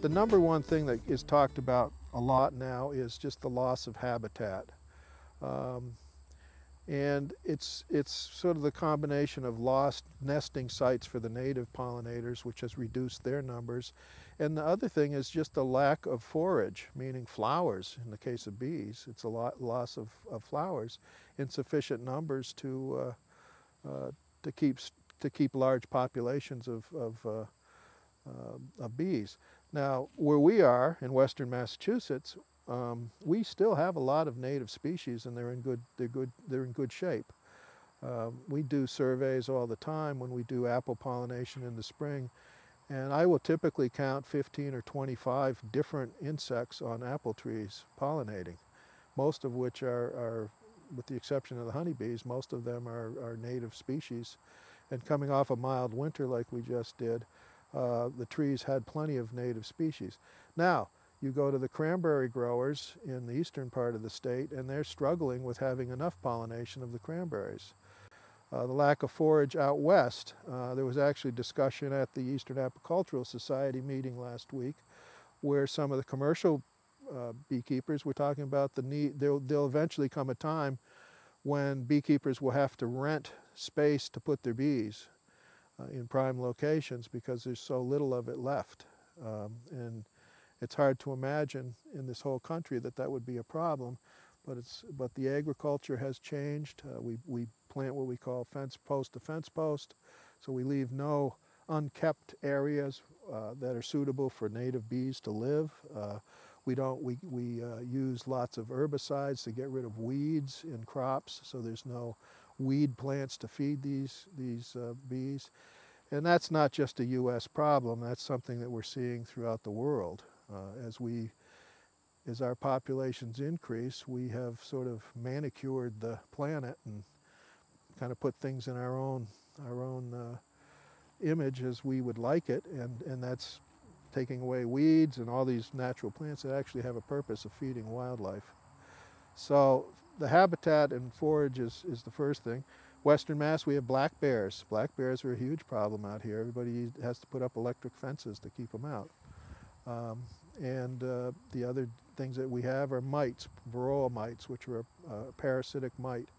The number one thing that is talked about a lot now is just the loss of habitat. And it's sort of the combination of lost nesting sites for the native pollinators, which has reduced their numbers. And the other thing is just the lack of forage, meaning flowers. In the case of bees, it's a loss of flowers in sufficient numbers to keep large populations of bees. Now, where we are in western Massachusetts, we still have a lot of native species, and they're in good shape. We do surveys all the time when we do apple pollination in the spring, and I will typically count 15 or 25 different insects on apple trees pollinating, most of which are, with the exception of the honeybees, most of them are native species. And coming off a mild winter like we just did, the trees had plenty of native species. Now, you go to the cranberry growers in the eastern part of the state, and they're struggling with having enough pollination of the cranberries. The lack of forage out west, there was actually discussion at the Eastern Apicultural Society meeting last week, where some of the commercial beekeepers were talking about the need. There'll eventually come a time when beekeepers will have to rent space to put their bees in prime locations because there's so little of it left. And it's hard to imagine in this whole country that would be a problem, but the agriculture has changed. We plant what we call fence post to fence post, so we leave no unkept areas that are suitable for native bees to live. We use lots of herbicides to get rid of weeds in crops, so there's no weed plants to feed these bees. And that's not just a U.S. problem, that's something that we're seeing throughout the world. As our populations increase, we have sort of manicured the planet and kind of put things in our own image as we would like it, and that's taking away weeds and all these natural plants that actually have a purpose of feeding wildlife. So the habitat and forage is the first thing. Western Mass, we have black bears. Black bears are a huge problem out here. Everybody has to put up electric fences to keep them out. The other things that we have are mites, Varroa mites, which are a parasitic mite.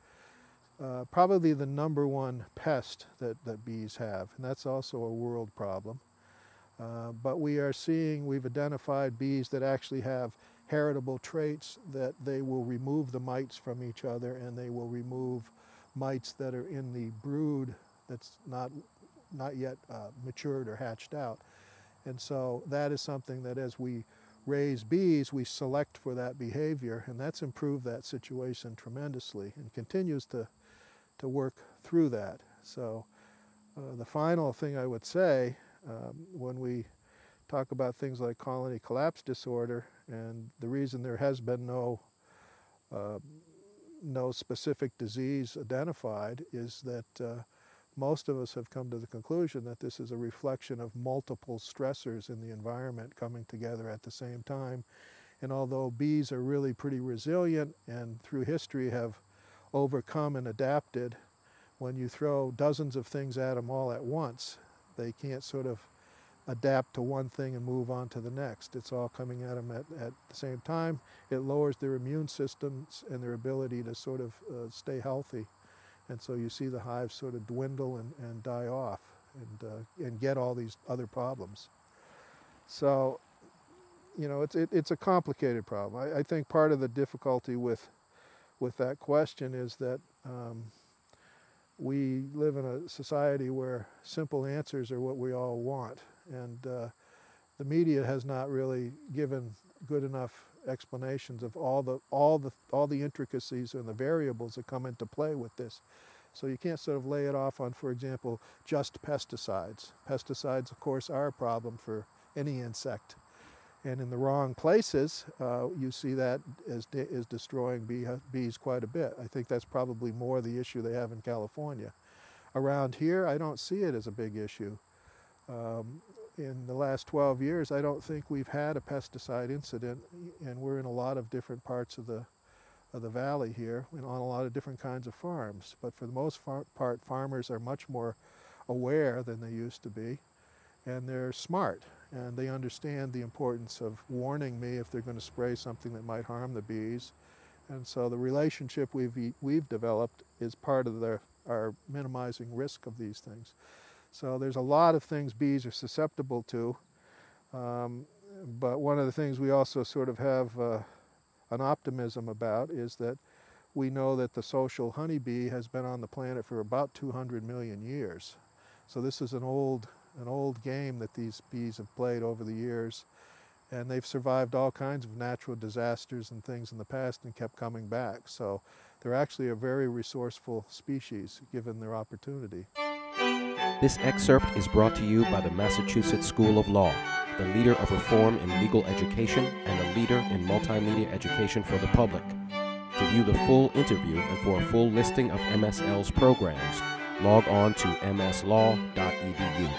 Probably the number one pest that bees have, and that's also a world problem. But we've identified bees that actually have heritable traits that they will remove the mites from each other, and they will remove mites that are in the brood that's not yet matured or hatched out. And so that is something that as we raise bees, we select for that behavior, and that's improved that situation tremendously and continues to work through that. So the final thing I would say, when we talk about things like colony collapse disorder, and the reason there has been no specific disease identified is that most of us have come to the conclusion that this is a reflection of multiple stressors in the environment coming together at the same time. And although bees are really pretty resilient and through history have overcome and adapted, when you throw dozens of things at them all at once, they can't sort of adapt to one thing and move on to the next. It's all coming at them at the same time. It lowers their immune systems and their ability to sort of stay healthy. And so you see the hives sort of dwindle and die off and get all these other problems. So, you know, it's a complicated problem. I think part of the difficulty with that question is that we live in a society where simple answers are what we all want, and the media has not really given good enough explanations of all the intricacies and the variables that come into play with this. So you can't sort of lay it off on, for example, just pesticides. Pesticides, of course, are a problem for any insect. And in the wrong places, you see that as destroying bees quite a bit. I think that's probably more the issue they have in California. Around here, I don't see it as a big issue. In the last 12 years, I don't think we've had a pesticide incident, and we're in a lot of different parts of the valley here, and on a lot of different kinds of farms. But for the most part, farmers are much more aware than they used to be, and they're smart. and they understand the importance of warning me if they're going to spray something that might harm the bees. And so the relationship we've developed is part of our minimizing risk of these things. So there's a lot of things bees are susceptible to, but one of the things we also sort of have an optimism about is that we know that the social honeybee has been on the planet for about 200 million years. So this is an old game that these bees have played over the years, and they've survived all kinds of natural disasters and things in the past and kept coming back. So they're actually a very resourceful species given their opportunity. This excerpt is brought to you by the Massachusetts School of Law, the leader of reform in legal education and a leader in multimedia education for the public. To view the full interview and for a full listing of MSL's programs, log on to mslaw.edu.